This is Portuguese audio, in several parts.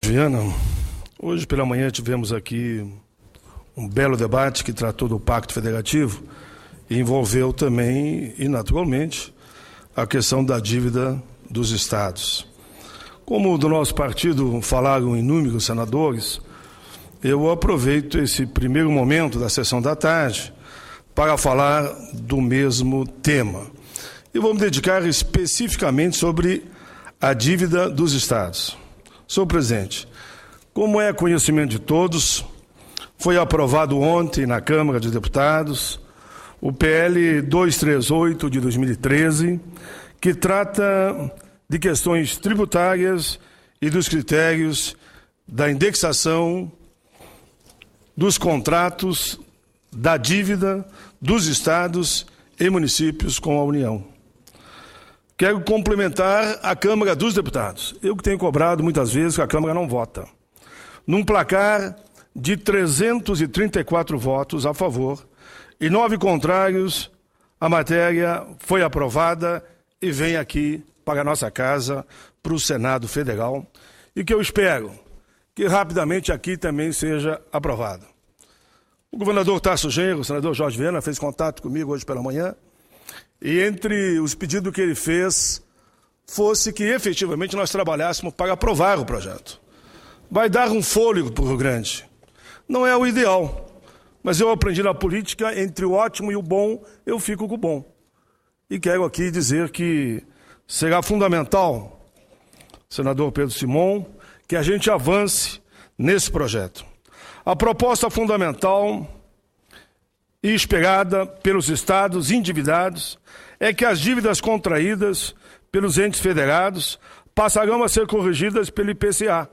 Jorge Viana, hoje pela manhã tivemos aqui um belo debate que tratou do Pacto Federativo e envolveu também, e naturalmente, a questão da dívida dos estados. Como do nosso partido falaram inúmeros senadores, eu aproveito esse primeiro momento da sessão da tarde para falar do mesmo tema. E vou me dedicar especificamente sobre a dívida dos estados. Senhor presidente, como é conhecimento de todos, foi aprovado ontem na Câmara de Deputados o PL 238 de 2013, que trata de questões tributárias e dos critérios da indexação dos contratos da dívida dos estados e municípios com a União. Quero complementar a Câmara dos Deputados. Eu que tenho cobrado muitas vezes que a Câmara não vota. Num placar de 334 votos a favor e 9 contrários, a matéria foi aprovada e vem aqui para a nossa casa, para o Senado Federal, e que eu espero que rapidamente aqui também seja aprovada. O governador Tarso Genro, o senador Jorge Viana, fez contato comigo hoje pela manhã, e entre os pedidos que ele fez, fosse que efetivamente nós trabalhássemos para aprovar o projeto. Vai dar um fôlego para o Rio Grande. Não é o ideal, mas eu aprendi na política, entre o ótimo e o bom, eu fico com o bom. E quero aqui dizer que será fundamental, senador Pedro Simon, que a gente avance nesse projeto. A proposta fundamental e esperada pelos estados endividados é que as dívidas contraídas pelos entes federados passarão a ser corrigidas pelo IPCA,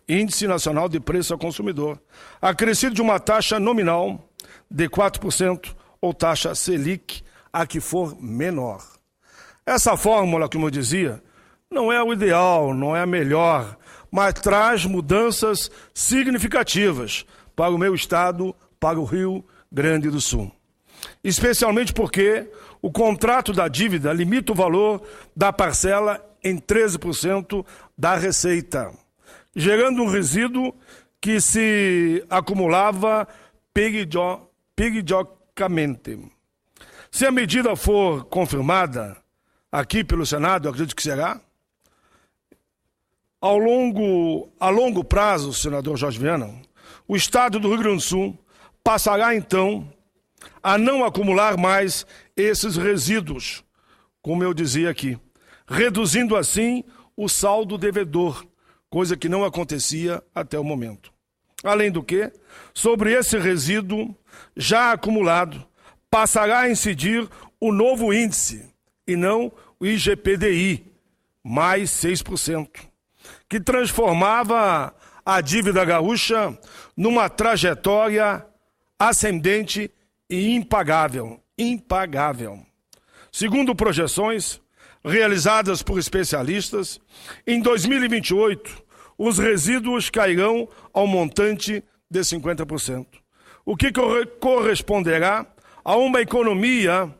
Índice Nacional de Preço ao Consumidor, acrescido de uma taxa nominal de 4% ou taxa Selic, a que for menor. Essa fórmula, como eu dizia, não é o ideal, não é a melhor, mas traz mudanças significativas para o meu estado, para o Rio Grande do Sul. Especialmente porque o contrato da dívida limita o valor da parcela em 13% da receita, gerando um resíduo que se acumulava periodicamente. Se a medida for confirmada aqui pelo Senado, eu acredito que será, a longo prazo, senador Jorge Viana, o estado do Rio Grande do Sul passará, então, a não acumular mais esses resíduos, como eu dizia aqui, reduzindo, assim, o saldo devedor, coisa que não acontecia até o momento. Além do que, sobre esse resíduo já acumulado, passará a incidir o novo índice, e não o IGPDI, mais 6%, que transformava a dívida gaúcha numa trajetória ascendente e impagável. Segundo projeções realizadas por especialistas, em 2028, os resíduos cairão ao montante de 50%, o que corresponderá a uma economia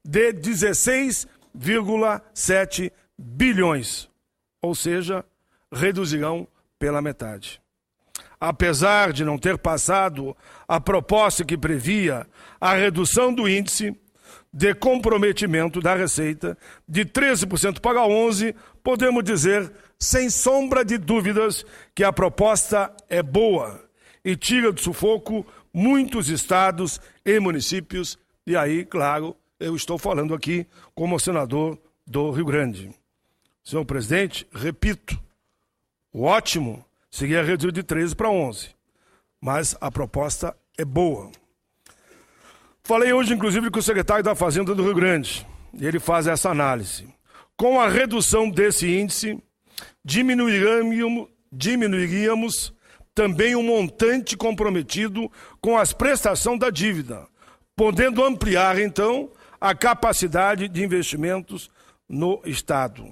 de 16,7 bilhões, ou seja, reduzirão pela metade. Apesar de não ter passado a proposta que previa a redução do índice de comprometimento da receita de 13% para 11%, podemos dizer, sem sombra de dúvidas, que a proposta é boa e tira do sufoco muitos estados e municípios, e aí, claro, eu estou falando aqui como senador do Rio Grande. Senhor presidente, repito, o ótimo seria reduzir de 13 para 11, mas a proposta é boa. Falei hoje, inclusive, com o secretário da Fazenda do Rio Grande, e ele faz essa análise. Com a redução desse índice, diminuiríamos também o montante comprometido com as prestações da dívida, podendo ampliar, então, a capacidade de investimentos no Estado.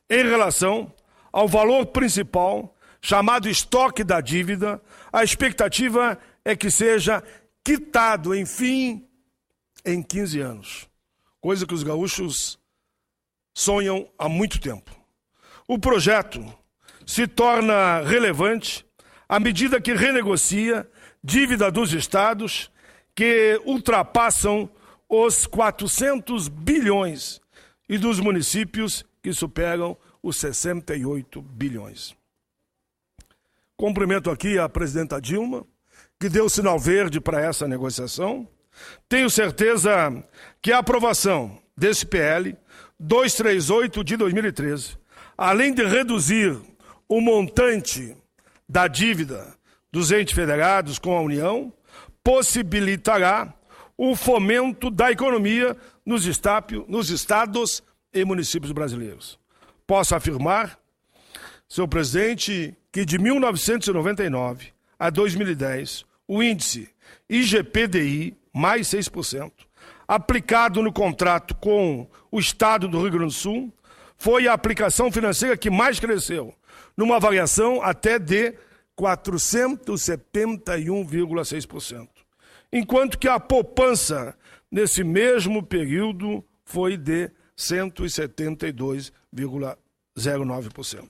Em relação ao valor principal, chamado estoque da dívida, a expectativa é que seja quitado, enfim, em 15 anos. Coisa que os gaúchos sonham há muito tempo. O projeto se torna relevante à medida que renegocia dívida dos estados que ultrapassam os 400 bilhões e dos municípios que superam os 68 bilhões. Cumprimento aqui a presidenta Dilma, que deu sinal verde para essa negociação. Tenho certeza que a aprovação desse PL 238 de 2013, além de reduzir o montante da dívida dos entes federados com a União, possibilitará o fomento da economia nos estados e municípios brasileiros. Posso afirmar, senhor presidente, que de 1999 a 2010, o índice IGPDI, mais 6%, aplicado no contrato com o Estado do Rio Grande do Sul, foi a aplicação financeira que mais cresceu, numa variação até de 471,6%. Enquanto que a poupança, nesse mesmo período, foi de 172,09%.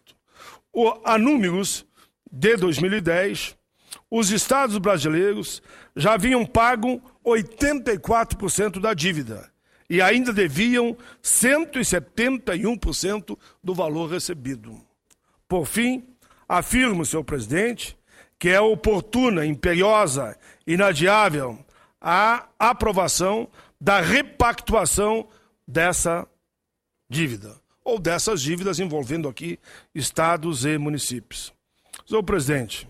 A números de 2010, os estados brasileiros já haviam pago 84% da dívida e ainda deviam 171% do valor recebido. Por fim, afirmo, senhor presidente, que é oportuna, imperiosa, inadiável a aprovação da repactuação dessa dívida, ou dessas dívidas envolvendo aqui estados e municípios. Senhor presidente,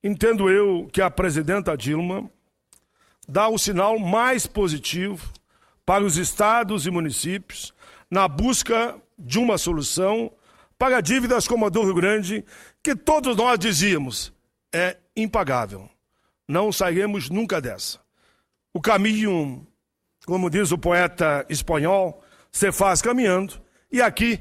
entendo eu que a presidenta Dilma dá o sinal mais positivo para os estados e municípios na busca de uma solução para dívidas como a do Rio Grande, que todos nós dizíamos é impagável. Não sairemos nunca dessa. O caminho, como diz o poeta espanhol, se faz caminhando, e aqui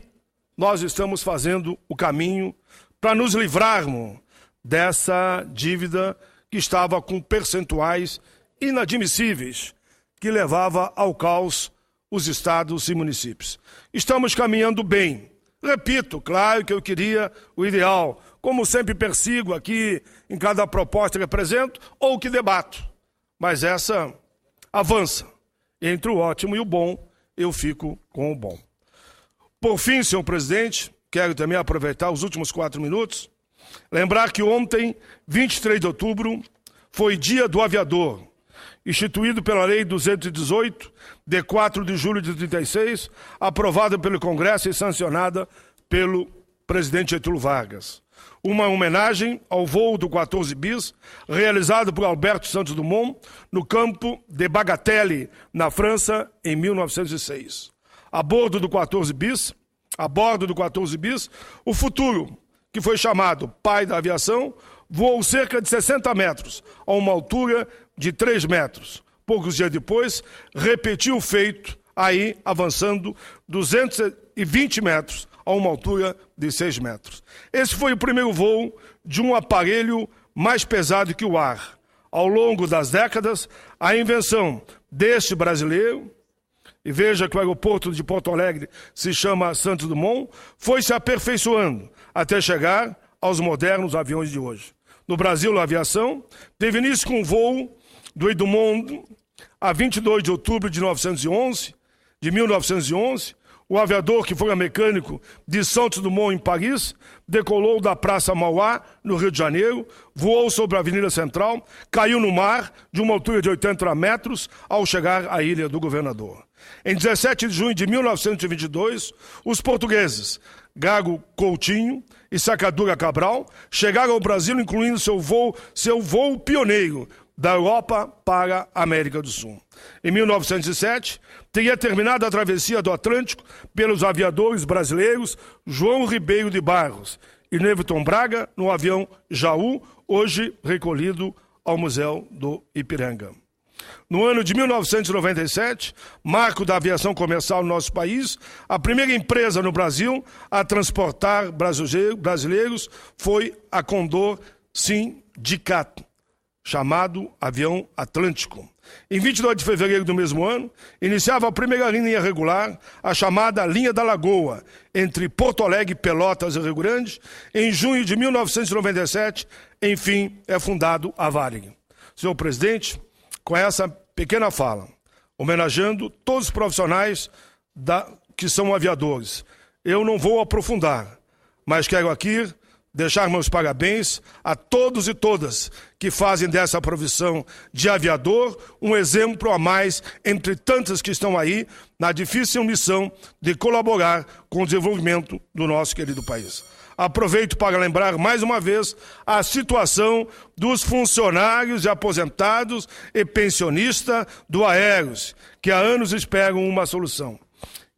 nós estamos fazendo o caminho para nos livrarmos dessa dívida que estava com percentuais inadmissíveis, que levava ao caos os estados e municípios. Estamos caminhando bem. Repito, claro que eu queria o ideal, como sempre persigo aqui em cada proposta que apresento ou que debato. Mas essa avança. Entre o ótimo e o bom, eu fico com o bom. Por fim, senhor presidente, quero também aproveitar os últimos 4 minutos, lembrar que ontem, 23 de outubro, foi Dia do Aviador, instituído pela Lei 218, de 4 de julho de 36, aprovada pelo Congresso e sancionada pelo presidente Getúlio Vargas. Uma homenagem ao voo do 14 bis, realizado por Alberto Santos Dumont, no campo de Bagatelle, na França, em 1906. A bordo do 14 bis, o futuro, que foi chamado pai da aviação, voou cerca de 60 metros, a uma altura de 3 metros. Poucos dias depois, repetiu o feito, aí avançando 220 metros, a uma altura de 6 metros. Esse foi o primeiro voo de um aparelho mais pesado que o ar. Ao longo das décadas, a invenção deste brasileiro, e veja que o aeroporto de Porto Alegre se chama Santos Dumont, foi se aperfeiçoando até chegar aos modernos aviões de hoje. No Brasil, a aviação teve início com o voo do Edmond, a 22 de outubro de 1911, o aviador, que foi mecânico de Santos Dumont, em Paris, decolou da Praça Mauá, no Rio de Janeiro, voou sobre a Avenida Central, caiu no mar de uma altura de 80 metros ao chegar à Ilha do Governador. Em 17 de junho de 1922, os portugueses Gago Coutinho e Sacadura Cabral chegaram ao Brasil, incluindo seu voo pioneiro da Europa para a América do Sul. Em 1907, teria terminado a travessia do Atlântico pelos aviadores brasileiros João Ribeiro de Barros e Neverton Braga no avião Jaú, hoje recolhido ao Museu do Ipiranga. No ano de 1997, marco da aviação comercial no nosso país, a primeira empresa no Brasil a transportar brasileiros foi a Condor Sindicat, chamado Avião Atlântico. Em 22 de fevereiro do mesmo ano, iniciava a primeira linha regular, a chamada Linha da Lagoa, entre Porto Alegre, Pelotas e Rio Grande. Em junho de 1997, enfim, é fundado a Varig. Senhor presidente, com essa pequena fala, homenageando todos os profissionais que são aviadores, eu não vou aprofundar, mas quero aqui deixar meus parabéns a todos e todas que fazem dessa profissão de aviador um exemplo a mais entre tantas que estão aí na difícil missão de colaborar com o desenvolvimento do nosso querido país. Aproveito para lembrar mais uma vez a situação dos funcionários e aposentados e pensionistas do Aeros, que há anos esperam uma solução.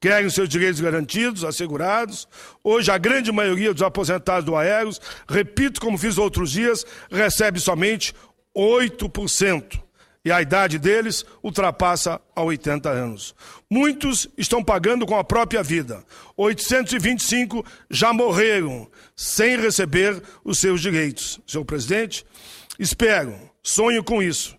Querem seus direitos garantidos, assegurados. Hoje, a grande maioria dos aposentados do Aeros, repito como fiz outros dias, recebe somente 8%. E a idade deles ultrapassa a 80 anos. Muitos estão pagando com a própria vida. 825 já morreram sem receber os seus direitos. Senhor presidente, espero, sonho com isso.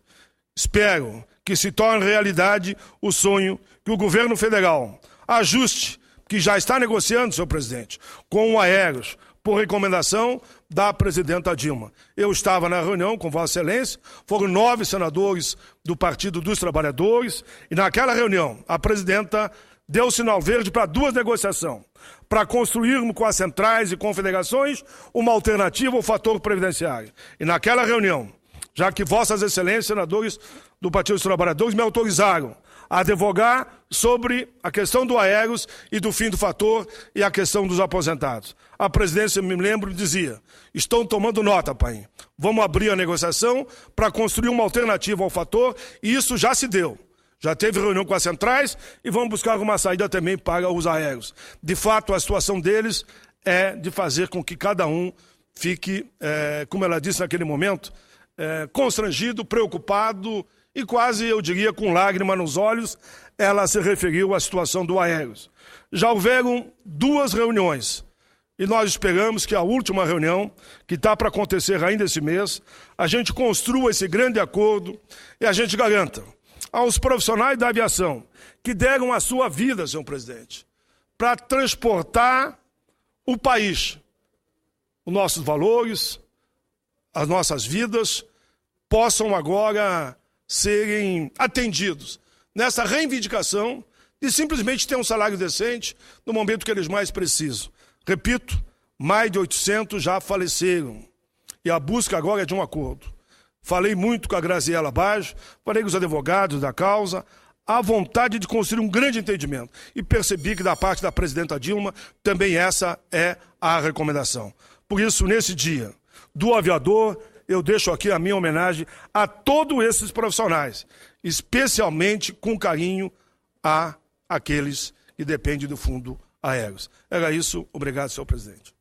Espero que se torne realidade o sonho que o governo federal ajuste, que já está negociando, senhor presidente, com o Aeros, por recomendação da presidenta Dilma. Eu estava na reunião com Vossa Excelência, foram 9 senadores do Partido dos Trabalhadores, e naquela reunião a presidenta deu sinal verde para 2 negociações, para construirmos com as centrais e confederações uma alternativa ao fator previdenciário. E naquela reunião, já que Vossas Excelências, senadores do Partido dos Trabalhadores, me autorizaram a advogar sobre a questão do Aeros e do fim do fator e a questão dos aposentados. A presidência, me lembro, dizia: estão tomando nota, pai. Vamos abrir a negociação para construir uma alternativa ao fator, e isso já se deu. Já teve reunião com as centrais e vamos buscar uma saída também para os Aeros. De fato, a situação deles é de fazer com que cada um fique, como ela disse naquele momento, constrangido, preocupado e quase, eu diria, com lágrima nos olhos, ela se referiu à situação do Aeros. Já houveram 2 reuniões e nós esperamos que a última reunião, que está para acontecer ainda esse mês, a gente construa esse grande acordo e a gente garanta aos profissionais da aviação que deram a sua vida, senhor presidente, para transportar o país, os nossos valores, as nossas vidas, possam agora serem atendidos nessa reivindicação de simplesmente ter um salário decente no momento que eles mais precisam. Repito, mais de 800 já faleceram e a busca agora é de um acordo. Falei muito com a Graziela Baggio, falei com os advogados da causa, a vontade de construir um grande entendimento. E percebi que da parte da presidenta Dilma também essa é a recomendação. Por isso, nesse dia do aviador, eu deixo aqui a minha homenagem a todos esses profissionais, especialmente com carinho a aqueles que dependem do Fundo Aeros. Era isso. Obrigado, senhor presidente.